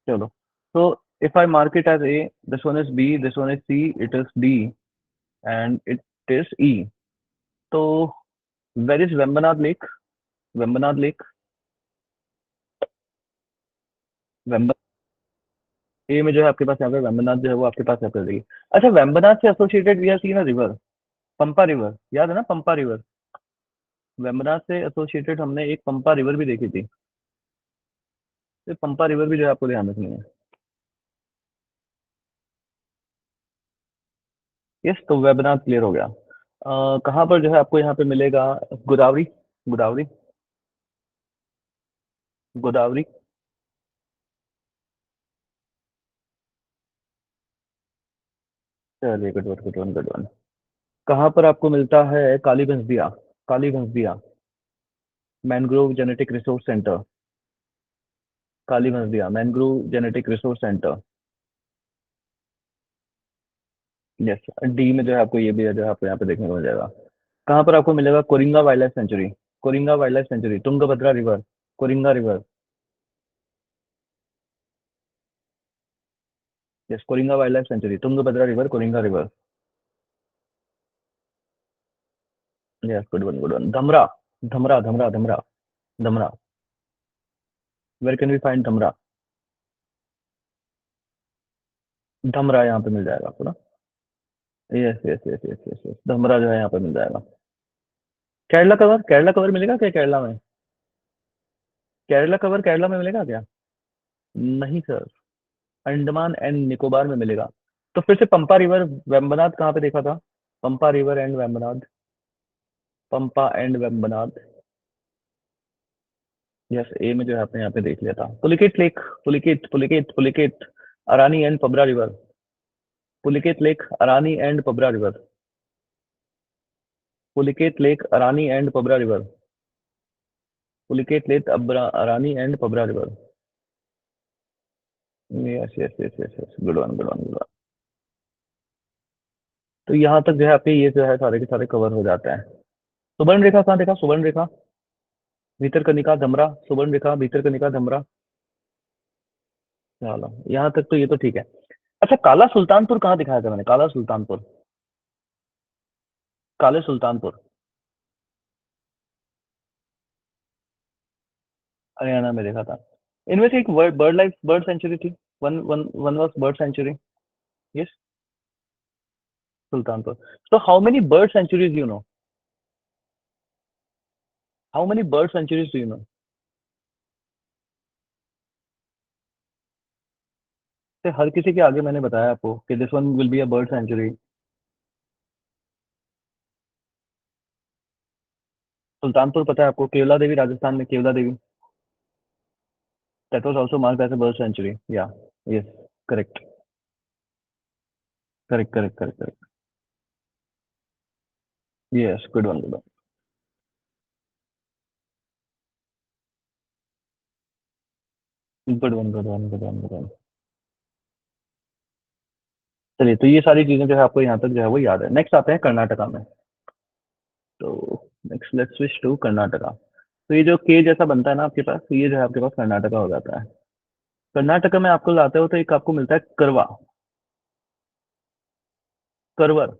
चलो। So if I mark it as A, this one is B, this one is C, it is D, and it is E. So where is Vembanad Lake? Vembanad Lake. वेम्ब ए में जो है आपके पास यहाँ पे वेम्बनाथ जो है वो आपके पास यहाँ पे रहेगी। अच्छा, वेम्बनाथ से associated we have seen a river, Pampa river, याद है ना पंपा रिवर? वेम्बनाथ से एसोसिएटेड हमने एक पंपा रिवर भी देखी थी। तो पंपा रिवर भी जो है आपको ध्यान रखनी है। यस, तो वेम्बनाथ क्लियर हो गया। कहाँ पर जो है आपको यहाँ पे मिलेगा? गोदावरी। गोदावरी। गोदावरी। चलिए, good one, good one, good one. कहाँ पर आपको मिलता है Kali Bhanjdia? Kali Bhanjdia, mangrove genetic resource centre. Kali Bhanjdia mangrove genetic resource centre. Yes. D में जो है आपको ये भी है, जो है आपको यहाँ पे देखने को मिल जाएगा। कहाँ पर आपको मिलेगा Coringa wildlife sanctuary? Coringa wildlife sanctuary, Tungabhadra river, Coringa river. Yes, Coringa wildlife sanctuary, Tungabhadra river, Coringa river. Yes, good one, good one. Dhamra, Dhamra, Dhamra, Dhamra, Dhamra. Where can we find Dhamra? Dhamra यहाँ पे मिल जाएगा आपको ना। Yes, yes, yes, yes, yes, yes, Dhamra जो है यहाँ पे मिल जाएगा। केरला कवर, केरला कवर मिलेगा क्या केरला में? केरला कवर केरला में मिलेगा क्या? नहीं सर, अंडमान एंड निकोबार में मिलेगा। तो फिर से पंपा रिवर, वेम्बनाड कहाँ पे देखा था? Pampa river and Vembanad, Pampa and Vembanad. Yes, A में जो है आपने यहाँ पे देख लिया था। पुलिकेट लेक, पुलिकेट, पुलिकेट, पुलिकेट, अरानी एंड पब्रा river. Pulicat lake, Arani and पब्रा river. Pulicat lake, Arani and पब्रा river. Pulicat lake, Arani and पब्रा river. Yes, yes, yes, yes, yes, good one, good one, good one. तो यहाँ तक जो है आपके ये जो है सारे के सारे कवर हो जाते हैं। सुवर्ण रेखा कहाँ देखा? सुवर्ण रेखा, भीतरकनिका, धमरा, सुवर्ण रेखा, भीतरकनिका, धमरा। चलो, यहाँ तक तो ये तो ठीक है। अच्छा, काला सुल्तानपुर कहाँ दिखाया था मैंने? काला सुल्तानपुर, काले सुल्तानपुर, हरियाणा में देखा था। इनमें से एक बर्ड लाइफ, बर्ड सेंचुरी थी। One one one was bird sanctuary. Yes, Sultanpur. So how many bird sanctuaries do you know? How many bird sanctuaries do you know? तो हर किसी के आगे मैंने बताया आपको कि this one will be a bird sanctuary. Sultanpur पता है आपको? केवला देवी, राजस्थान में Keoladeo, that was also marked as a bird sanctuary. Yeah, yes, correct, correct, correct, correct, correct. Yes, good one, good one, good one, good one, good one, good one. चलिए, तो ये सारी चीजें जो है आपको यहाँ तक जो है वो याद है। नेक्स्ट आते हैं कर्नाटका में। तो next let's switch to Karnataka. तो ये जो के जैसा बनता है ना आपके पास, तो ये जो है आपके पास कर्नाटका हो जाता है। कर्नाटका में आपको लाते हो तो एक आपको मिलता है करवा, करवर।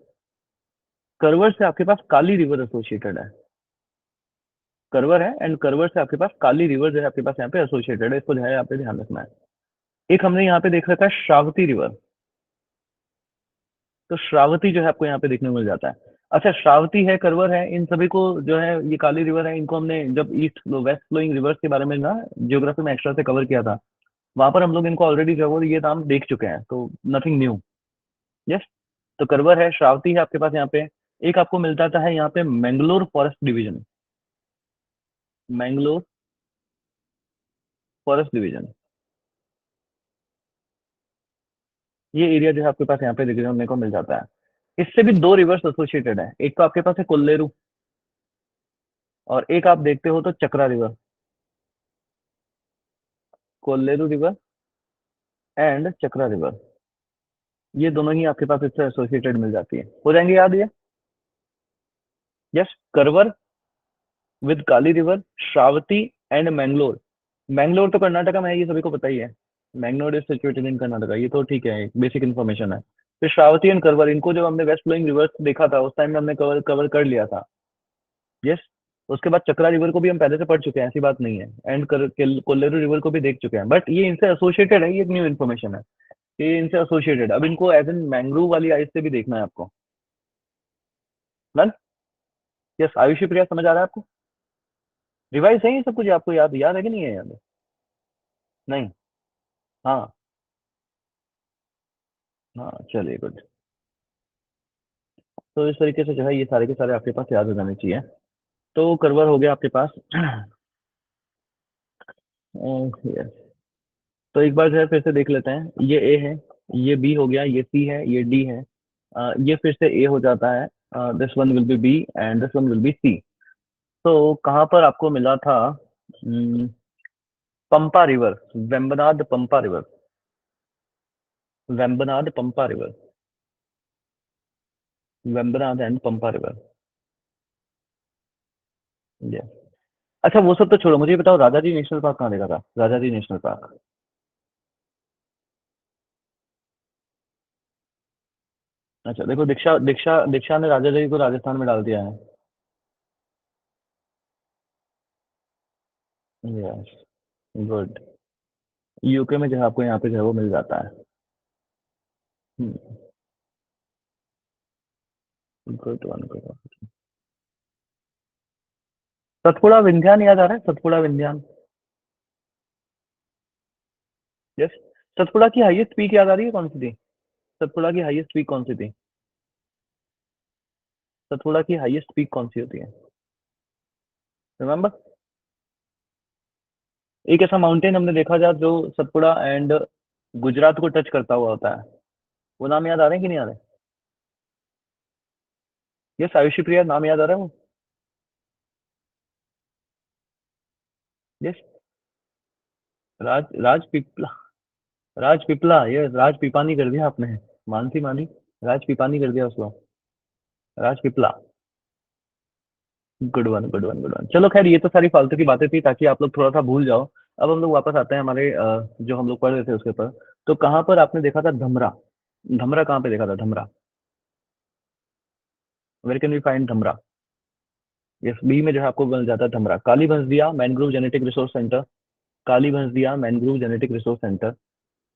करवर से आपके पास काली रिवर एसोसिएटेड है। करवर है एंड करवर से आपके पास काली रिवर जो है आपके पास यहाँ पे एसोसिएटेड है। इसको जो है यहाँ पे ध्यान रखना है। एक हमने यहाँ पे देख रखा है श्रावती रिवर। तो श्रावती जो है आपको यहाँ पे देखने को मिल जाता है। अच्छा, श्रावती है, करवर है, इन सभी को जो है ये काली रिवर है, इनको हमने जब ईस्ट वेस्ट फ्लोइंग रिवर्स के बारे में ना ज्योग्राफी में एक्स्ट्रा से कवर किया था, वहां पर हम लोग इनको ऑलरेडी जो है वो ये नाम देख चुके हैं, तो नथिंग न्यू। यस। तो करवर है, श्रावती है आपके पास यहाँ पे। एक आपको मिलता था है यहाँ पे Mangalore forest division, Mangalore forest division. ये एरिया जो है आपके पास यहाँ पे देखने को मिल जाता है। इससे भी दो रिवर्स एसोसिएटेड है। एक तो आपके पास है कोल्लेरू, और एक आप देखते हो तो Chakra river. Kolleru river and Chakra river, ये दोनों ही आपके पास इससे एसोसिएटेड मिल जाती है। हो जाएंगे याद ये? Yes, Karwar with Kali river, Sharavati and Mangalore. Mangalore तो कर्नाटका में है, ये सभी को पता ही है। Mangalore is situated in Karnataka, ये तो ठीक है, बेसिक इन्फॉर्मेशन है। फिर श्रावती एंड करवर, इनको जब हमने वेस्ट फ्लोइंग रिवर्स देखा था उस टाइम में हमने कवर कवर कर लिया था। यस। उसके बाद चक्रा रिवर को भी हम पहले से पढ़ चुके हैं, ऐसी बात नहीं है। एंड कोल्लेरू रिवर को भी देख चुके हैं, बट ये इनसे एसोसिएटेड है, ये एक न्यू इन्फॉर्मेशन है। ये इनसे एसोसिएटेड, अब इनको एज एन मैंग्रोव वाली आइज से भी देखना है आपको। डन। यस, आयुषी प्रिया, समझ आ रहा है आपको? रिवाइज है ये सब कुछ, आपको याद याद है कि नहीं है याद? नहीं। हाँ, हाँ, चलिए, गुड। तो इस तरीके से जो है ये सारे के सारे आपके पास याद हो जाने चाहिए। तो करवर हो गया आपके पास। यस। तो एक बार जो है फिर से देख लेते हैं। ये ए है, ये बी हो गया, ये सी है, ये डी है, ये फिर से ए हो जाता है, this one will be B and this one will be C. तो कहाँ पर आपको मिला था? Pampa river, Vembanad Pampa river, Vembanad Pampa river, Vembanad and Pampa river. ये अच्छा, वो सब तो छोड़ो, मुझे ये बताओ राजा जी नेशनल पार्क कहाँ देखा था? राजा जी नेशनल पार्क। अच्छा देखो, दीक्षा दीक्षा दीक्षा ने राजा जी को राजस्थान में डाल दिया है। Yes, good. यूके में जो है आपको यहाँ पे जो है वो मिल जाता है। Good one, good one. Satpura Vindhyan याद आ रहा है? सतपुड़ा विंध्यान। यस। सतपुड़ा की हाईएस्ट पीक याद आ रही है कौन सी थी? सतपुड़ा की हाईएस्ट पीक कौन सी थी? सतपुड़ा की हाईएस्ट पीक कौन सी होती है? रिमेम्बर? एक ऐसा माउंटेन हमने देखा जा जो सतपुड़ा एंड गुजरात को टच करता हुआ होता है, वो नाम याद आ रहे हैं कि नहीं आ रहे? यस, आयुषी प्रिया नाम याद आ रहा है वो? यस। राज राजपीपला, ये राजपीपानी कर दिया आपने। मानसी मानी, राजपीपानी कर दिया उसको। Rajpipla. Good one, good one, good one. चलो खैर, ये तो सारी फालतू की बातें थी ताकि आप लोग थोड़ा सा भूल जाओ। अब हम लोग वापस आते हैं हमारे जो हम लोग पढ़ रहे थे उसके ऊपर। तो कहाँ पर आपने देखा था धमरा? धमरा कहाँ पे देखा था? Dhamra, where can we find Dhamra? Yes, B में जो है आपको मिल जाता है Dhamra. Kali Bhansdiya mangrove genetic resource centre, Kali Bhansdiya mangrove genetic resource centre.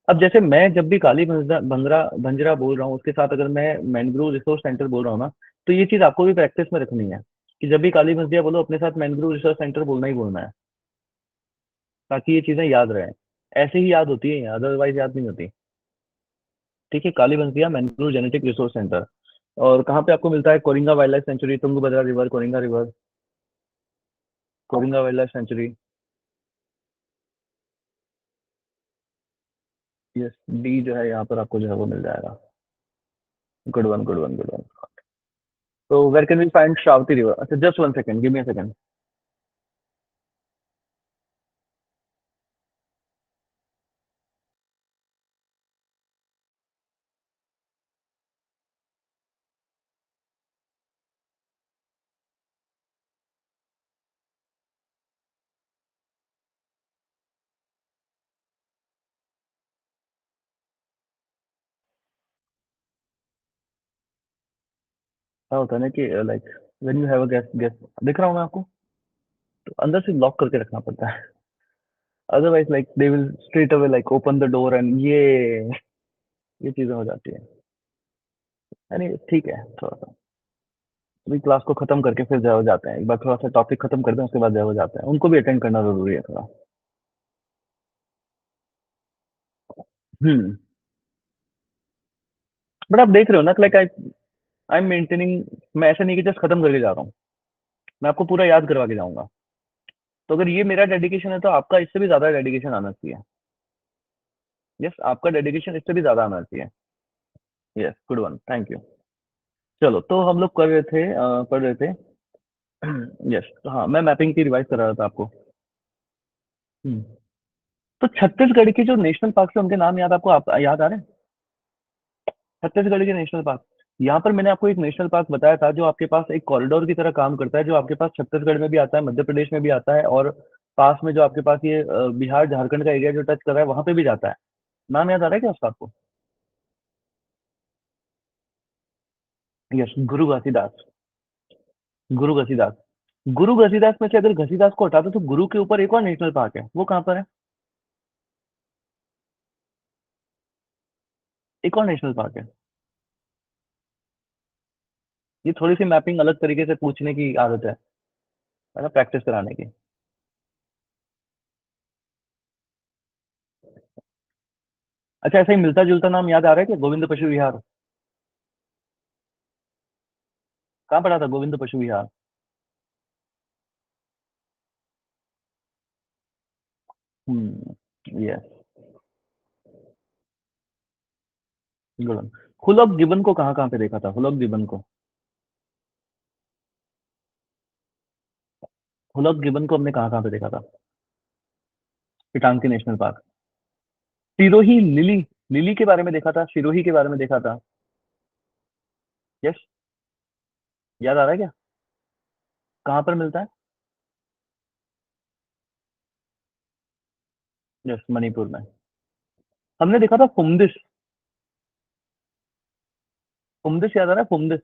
अब जैसे मैं जब भी काली भंगरा भंजरा बोल रहा हूँ, उसके साथ अगर मैं मैंग्रोव रिसोर्स सेंटर बोल रहा हूँ ना, तो ये चीज आपको भी प्रैक्टिस में रखनी है कि जब भी काली भंसदिया बोलो, अपने साथ मैंग्रोव रिसोर्स सेंटर बोलना ही बोलना है, ताकि ये चीजें याद रहें। ऐसे ही याद होती है, अदरवाइज याद नहीं होती। ठीक है, Kali Bhansdiya mangrove genetic resource centre. और कहाँ पे आपको मिलता है? Coringa wildlife sanctuary, Tungabhadra river, Coringa river, Coringa wildlife century. Yes, D जो है यहाँ पर आपको जो है वो मिल जाएगा। Good one, good one, good one. तो where can we find Sharavati river? अच्छा, just one second, give me a second. क्या होता है ना कि like when you have a guest guest दिख रहा हूँ मैं आपको, तो अंदर से लॉक करके रखना पड़ता है। Otherwise like they will straight away like open the door and ये चीजें हो जाती है। यानी ठीक है, थोड़ा सा अभी क्लास को खत्म करके फिर जो हो जाते हैं, एक बार थोड़ा सा टॉपिक खत्म करते हैं, उसके बाद जो हो जाते हैं, उनको भी अटेंड करना जरूरी है थोड़ा। हम्म। बट आप देख रहे हो ना, लाइक आई एम मेंटेनिंग। मैं ऐसा नहीं कि जस्ट खत्म करके जा रहा हूँ, मैं आपको पूरा याद करवा के जाऊंगा। तो अगर ये मेरा डेडिकेशन है, तो आपका इससे भी ज्यादा डेडिकेशन आना चाहिए। यस, आपका डेडिकेशन इससे भी ज्यादा आना चाहिए। Yes, good one, thank you. चलो, तो हम लोग कर रहे थे पढ़ रहे थे। यस, तो हाँ, मैं मैपिंग की रिवाइज करा रहा था आपको। हम्म। तो छत्तीसगढ़ के जो नेशनल पार्क है, उनके नाम याद आपको याद आ रहे हैं? छत्तीसगढ़ के नेशनल पार्क, यहाँ पर मैंने आपको एक नेशनल पार्क बताया था जो आपके पास एक कॉरिडोर की तरह काम करता है, जो आपके पास छत्तीसगढ़ में भी आता है, मध्य प्रदेश में भी आता है, और पास में जो आपके पास ये बिहार झारखंड का एरिया जो टच कर रहा है, वहां पे भी जाता है। नाम याद आ रहा है क्या उसका आपको? यस, गुरु घासीदास। गुरु घसीदास। गुरु घसीदास में से अगर घसीदास को हटा दो, तो गुरु के ऊपर एक और नेशनल पार्क है, वो कहाँ पर है? एक और नेशनल पार्क है। ये थोड़ी सी मैपिंग अलग तरीके से पूछने की आदत है ना, प्रैक्टिस कराने की। अच्छा, ऐसा ही मिलता जुलता नाम याद आ रहा है कि गोविंद पशु विहार? कहाँ पढ़ा था Govind Pashu Vihar? Yes, good one. Hoolock gibbon को कहाँ कहाँ पे देखा था? हुलॉक गिबन को, हुलॉक गिबन को हमने कहाँ कहाँ पे देखा था? Intanki national park. Siroi lily, lily के बारे में देखा था, सिरोही के बारे में देखा था। यस, याद आ रहा है क्या? कहाँ पर मिलता है? यस, मणिपुर में। हमने देखा था फुमदिश, फुमदिश याद आ रहा है? फुमदिश,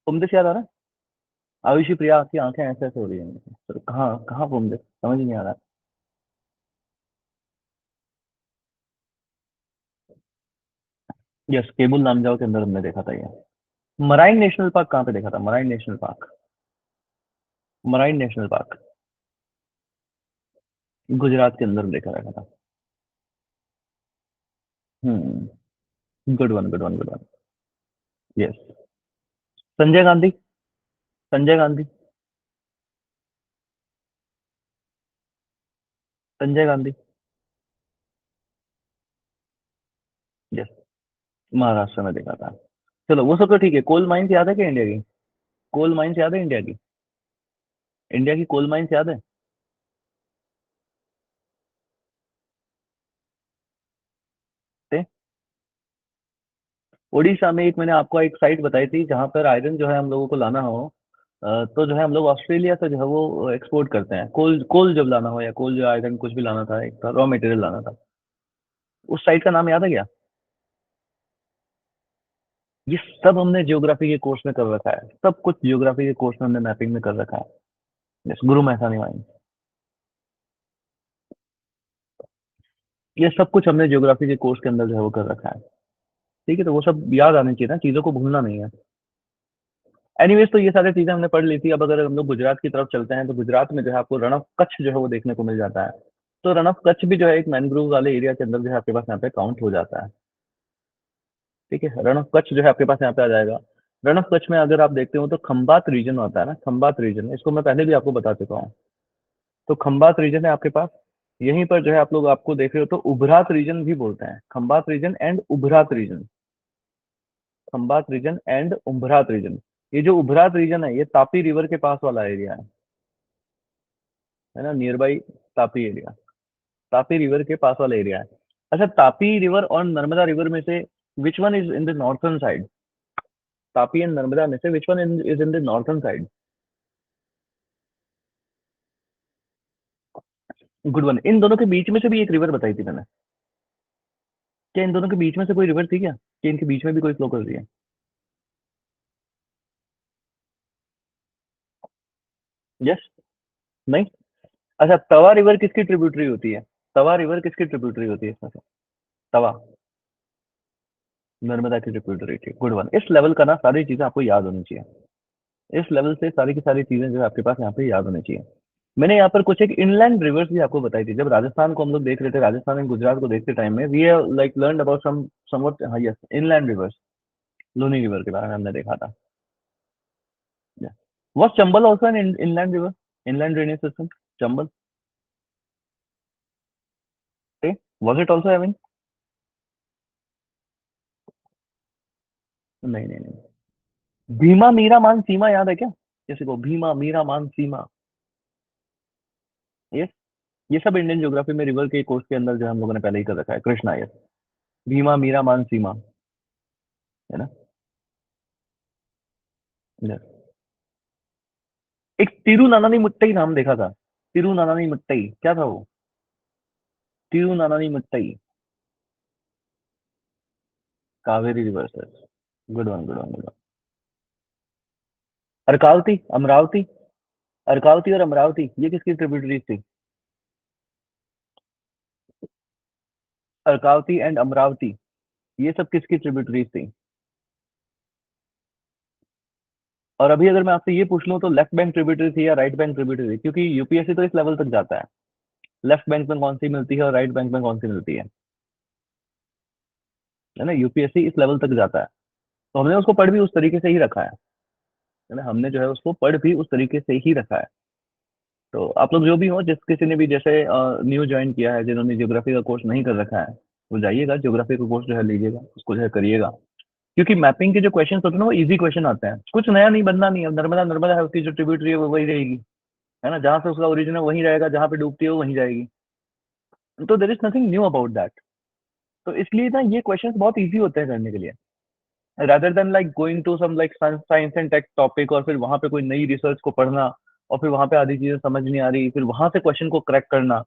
फुमदिश याद आ रहा है? आयुषी प्रिया की आंखें ऐसे ऐसे हो रही हैं, तो कहाँ कहाँ फुमदिश, समझ ही नहीं आ रहा। यस, केबुल लामजाओ के अंदर हमने देखा था ये। मराइन नेशनल पार्क कहाँ पे देखा था? Marine national park, marine national park Gujarat के अंदर देखा रखा था। Good one, good one, good one. Yes. Sanjay Gandhi, Sanjay Gandhi, Sanjay Gandhi. Yes, Maharashtra में देखा था। चलो वो सब तो ठीक है। कोल माइंस याद है क्या इंडिया की? कोल माइंस याद है इंडिया की? इंडिया की कोल माइंस याद है? थे? उड़ीसा में एक मैंने आपको एक साइट बताई थी जहां पर आयरन जो है हम लोगों को लाना हो, तो जो है हम लोग ऑस्ट्रेलिया से जो है वो एक्सपोर्ट करते हैं। कोल, कोल जब लाना हो या कोल जो आयरन कुछ भी लाना था, एक रॉ मटेरियल लाना था, उस साइट का नाम याद है क्या? ये सब हमने ज्योग्राफी के कोर्स में कर रखा है, सब कुछ ज्योग्राफी के कोर्स में हमने मैपिंग में कर रखा है। यस, गुरु मैथानी माइंस, ये सब कुछ हमने ज्योग्राफी के कोर्स के अंदर जो है वो कर रखा है। ठीक है, तो वो सब याद आनी चाहिए ना, चीजों को भूलना नहीं है। एनीवेज, तो ये सारी चीजें हमने पढ़ ली थी। अब अगर हम लोग गुजरात की तरफ चलते हैं, तो गुजरात में जो है आपको रण ऑफ कच्छ जो है वो देखने को मिल जाता है। तो रण ऑफ कच्छ भी जो है एक मैनग्रोव वाले एरिया के अंदर जो है आपके पास यहाँ पे काउंट हो जाता है। ठीक है, रण ऑफ कच्छ जो है आपके पास यहाँ पे आ जाएगा। रण ऑफ कच्छ में अगर आप देखते हो तो खंबात रीजन होता है ना, खंबात रीजन, इसको मैं पहले भी आपको बता चुका हूँ। तो खंबात रीजन है आपके पास। यहीं पर जो है आप लोग आपको देख रहे हो तो उभरात रीजन भी बोलते हैं, Khambhat region and Ubhrat region, Khambhat region and Ubhrat region. ये जो उभरात रीजन है ये तापी रिवर के पास वाला एरिया है ना, near by Tapi area, Tapi river के पास वाला एरिया है। अच्छा, तापी रिवर और नर्मदा रिवर में से which one is in the northern side? Tapi and Narmada में से which one is in the northern side? Good one. इन दोनों के बीच में से भी एक रिवर बताई थी मैंने। क्या इन दोनों के बीच में से कोई रिवर थी क्या, कि इनके बीच में भी कोई फ्लो कर रही है? यस, नहीं। अच्छा, तवा रिवर किसकी ट्रिब्यूटरी होती है? तवा रिवर किसकी ट्रिब्यूटरी होती है इसमें से? तवा नर्मदा की ट्रिब्यूटरी थी। Good one. इस लेवल का ना सारी चीजें आपको याद होनी चाहिए। इस लेवल से सारी की सारी चीजें जो है आपके पास यहाँ पे याद होनी चाहिए। मैंने यहाँ पर कुछ एक इनलैंड रिवर्स भी आपको बताई थी। जब राजस्थान को हम लोग देख रहे थे, राजस्थान एंड गुजरात को देखते टाइम में, we have like learned about some somewhat, हाँ yes, inland rivers. Luni river के बारे में हमने देखा था। Was Chambal also an inland river, inland drainage system? Chambal, was it also having? नहीं नहीं नहीं। भीमा मीरा मान सीमा याद है क्या किसी को? भीमा मीरा मान सीमा, ये ये सब इंडियन ज्योग्राफी में रिवर के कोर्स के अंदर जो है हम लोगों ने पहले ही कर रखा है। कृष्णा, यस। भीमा मीरा मान सीमा, है ना। Yes. एक तिरुनानी मुट्टई नाम देखा था, तिरुनानी मुट्टई, क्या था वो? तिरुनानी मुट्टई, कावेरी रिवर से। Good one, good one, good one. Arkavathi, Amaravati, Arkavathi और अमरावती ये किसकी ट्रिब्यूटरीज थी? अरकावती एंड अमरावती ये सब किसकी ट्रिब्यूटरीज थी? और अभी अगर मैं आपसे ये पूछ लूं तो लेफ्ट बैंक ट्रिब्यूटरी थी या राइट बैंक ट्रिब्यूटरी थी? क्योंकि यूपीएससी तो इस लेवल तक जाता है, लेफ्ट बैंक में कौन सी मिलती है और राइट बैंक में कौन सी मिलती है ना, यूपीएससी इस लेवल तक जाता है। तो हमने उसको पढ़ भी उस तरीके से ही रखा है ना, हमने जो है उसको पढ़ भी उस तरीके से ही रखा है। तो आप लोग जो भी हो, जिस किसी ने भी जैसे न्यू ज्वाइन किया है, जिन्होंने ज्योग्राफी का कोर्स नहीं कर रखा है, वो जाइएगा ज्योग्राफी का कोर्स जो है लीजिएगा, उसको जो है करिएगा। क्योंकि मैपिंग के जो क्वेश्चन होते हैं ना, वो इजी क्वेश्चन आते हैं, कुछ नया नहीं बनना नहीं है। नर्मदा नर्मदा है, उसकी जो ट्रिब्यूटरी है वो वही रहेगी, है ना, जहाँ से उसका ओरिजिन है वहीं रहेगा, जहाँ पे डूबती है वो वहीं जाएगी। तो there is nothing knew about that. तो इसलिए ना ये क्वेश्चन बहुत ईजी होते हैं करने के लिए, rather than like going to some like science and tech topic, और फिर वहां पे कोई नई रिसर्च को पढ़ना, और फिर वहां पे आधी चीजें समझ नहीं आ रही, फिर वहां से क्वेश्चन को क्रैक करना,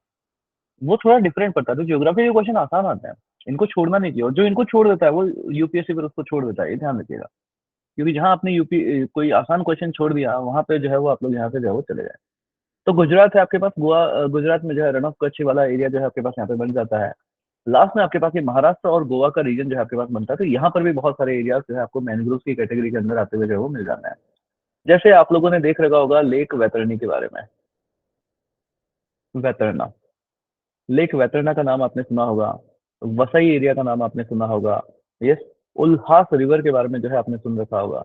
वो थोड़ा डिफरेंट पड़ता है। तो ज्योग्राफी के क्वेश्चन आसान आते हैं, इनको छोड़ना नहीं चाहिए, और जो इनको छोड़ देता है वो यूपीएससी फिर उसको छोड़ देता है, ये ध्यान रखिएगा। क्योंकि जहां आपने यूपी कोई आसान क्वेश्चन छोड़ दिया, वहां पे जो है वो आप लोग यहाँ से जो है वो चले जाए। तो गुजरात है आपके पास, गोवा, गुजरात में जो है रण ऑफ कच्छ वाला एरिया जो है आपके पास यहाँ पे बन जाता है। लास्ट में आपके पास ये महाराष्ट्र और गोवा का रीजन जो है आपके पास बनता है। तो यहाँ पर भी बहुत सारे एरियाज जो है आपको मैंग्रोव की कैटेगरी के अंदर आते हुए जो है वो मिल जाना है। जैसे आप लोगों ने देख रखा होगा लेक वैतरणी के बारे में, वैतरना, लेक वैतरना का नाम आपने सुना होगा, वसई एरिया का नाम आपने सुना होगा, यस, उल्हास रिवर के बारे में जो है आपने सुन रखा होगा,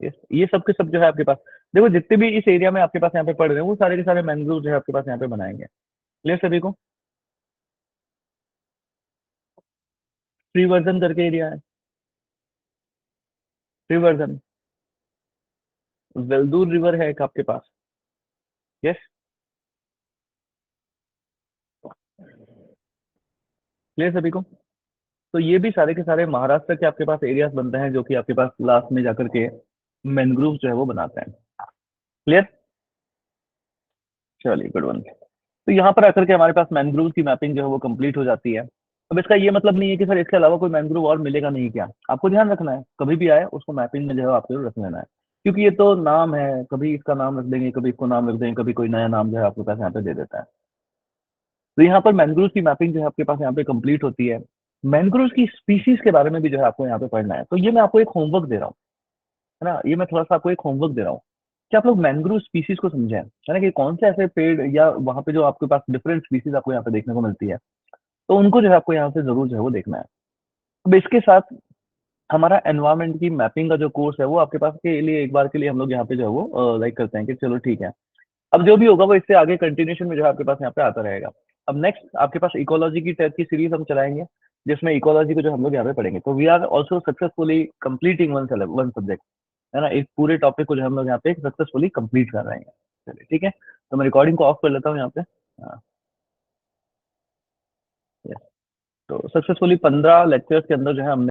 यस। ये सब के सब जो है आपके पास, देखो जितने भी इस एरिया में आपके पास यहाँ पे पड़ रहे हैं, वो सारे के सारे मैंग्रोव जो है आपके पास यहाँ पे बनाएंगे। क्लियर सभी को? श्रीवर्धन करके एरिया है, श्रीवर्धन, वेल्दूर रिवर है एक आपके पास, यस। क्लियर सभी को? तो ये भी सारे के सारे महाराष्ट्र के आपके पास एरियाज बनते हैं, जो कि आपके पास लास्ट में जाकर के मैनग्रोव जो है वो बनाते हैं। क्लियर? चलिए, गुड वन। तो यहाँ पर आकर के हमारे पास मैनग्रोव की मैपिंग जो है वो कंप्लीट हो जाती है। अब इसका ये मतलब नहीं है कि सर इसके अलावा कोई मैनग्रोव और मिलेगा नहीं, क्या? आपको ध्यान रखना है, कभी भी आए उसको मैपिंग में जो है आपको रख लेना है। क्योंकि ये तो नाम है, कभी इसका नाम रख देंगे, कभी इसको नाम रख देंगे, कभी कोई नया नाम जो है आपके पास यहाँ पे दे देता है। तो यहाँ पर मैंग्रोव की मैपिंग जो है आपके पास यहाँ पे कंप्लीट होती है। मैंग्रोव की स्पीसीज के बारे में भी जो है आपको यहाँ पे पढ़ना है। तो ये मैं आपको एक होमवर्क दे रहा हूँ, है ना, ये मैं थोड़ा सा आपको एक होमवर्क दे रहा हूँ कि आप लोग मैंग्रोव स्पीसीज को समझें, है ना, कि कौन से ऐसे पेड़ या वहाँ पे जो आपके पास डिफरेंट स्पीसीज आपको यहाँ पे देखने को मिलती है, तो उनको जो है आपको यहाँ से जरूर जो है वो देखना है। अब इसके साथ हमारा एनवायरमेंट की मैपिंग का जो कोर्स है वो आपके पास के लिए एक बार के लिए हम लोग यहाँ पे जो है वो लाइक करते हैं कि चलो ठीक है, अब जो भी होगा वो इससे आगे कंटिन्यूशन में जो है आपके पास यहाँ पे आता रहेगा। अब नेक्स्ट आपके पास इकोलॉजी की टाइप की सीरीज हम चलाएंगे, जिसमें इकोलॉजी को जो हम लोग यहाँ पे पढ़ेंगे। तो we are also successfully completing one subject, है ना, एक पूरे टॉपिक को जो हम लोग यहाँ पे सक्सेसफुली कंप्लीट कर रहे हैं। चलिए ठीक है, तो मैं रिकॉर्डिंग को ऑफ कर लेता हूँ यहाँ पे। हाँ, yes। तो सक्सेसफुली 15 लेक्चर्स के अंदर जो है हमने